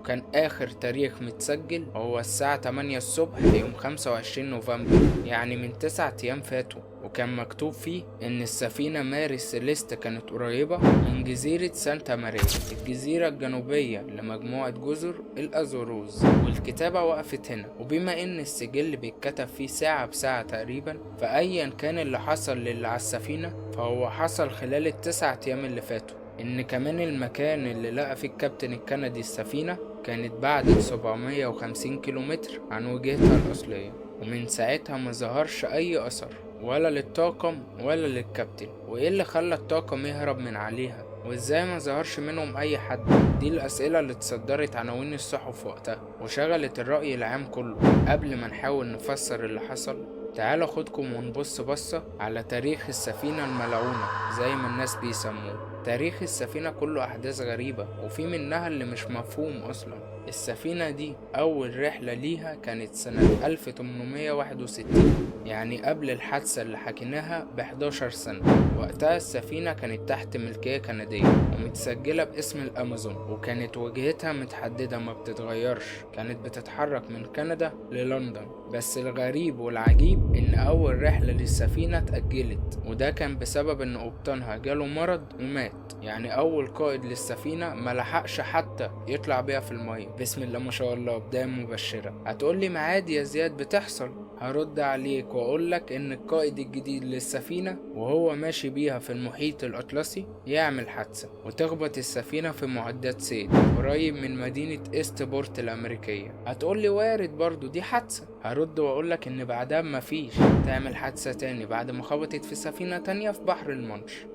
وكان آخر تاريخ متسجل هو الساعة 8 الصبح يوم 25 نوفمبر، يعني من 9 أيام فاتوا. وكان مكتوب فيه إن السفينة ماري سيليست كانت قريبة من جزيرة سانتا ماريا، الجزيرة الجنوبية لمجموعة جزر الأزوروز، والكتابة وقفت هنا. وبما إن السجل بيتكتب فيه ساعة بساعة تقريبا، فأيا كان اللي حصل للي على السفينة فهو حصل خلال ال9 أيام اللي فاتوا. إن كمان المكان اللي لقى فيه الكابتن الكندي السفينة كانت بعد 750 كيلومتر عن وجهتها الأصلية، ومن ساعتها ما ظهرش أي أثر ولا للطاقم ولا للكابتن. وإيه اللي خلى الطاقم يهرب من عليها، وإزاي ما ظهرش منهم أي حد؟ دي الأسئلة اللي اتصدرت عناوين الصحف وقتها وشغلت الرأي العام كله. قبل ما نحاول نفسر اللي حصل، تعالوا خدكم ونبص بصة على تاريخ السفينة الملعونة زي ما الناس بيسموه. تاريخ السفينة كله أحداث غريبة، وفي منها اللي مش مفهوم أصلا. السفينة دي أول رحلة ليها كانت سنة 1861، يعني قبل الحادثة اللي حكيناها ب11 سنة. وقتها السفينة كانت تحت ملكية كندية ومتسجلة باسم الأمازون، وكانت وجهتها متحددة ما بتتغيرش. كانت بتتحرك من كندا للندن. بس الغريب والعجيب إن أول رحلة للسفينة اتأجلت، وده كان بسبب إن قبطانها جاله مرض ومات. يعني أول قائد للسفينة ملحقش حتى يطلع بيها في المية. بسم الله ما شاء الله، بداية مبشرة. هتقولي ما عادي يا زياد بتحصل. هرد عليك وأقولك إن القائد الجديد للسفينة وهو ماشي بيها في المحيط الأطلسي يعمل حادثة وتخبط السفينة في معدات صيد قريب من مدينة إستبورت الأمريكية. هتقولي وارد برضو دي حادثة. هرد وأقولك إن بعدها مفيش تعمل حادثة تاني بعد ما خبطت في سفينة تانية في بحر المانش.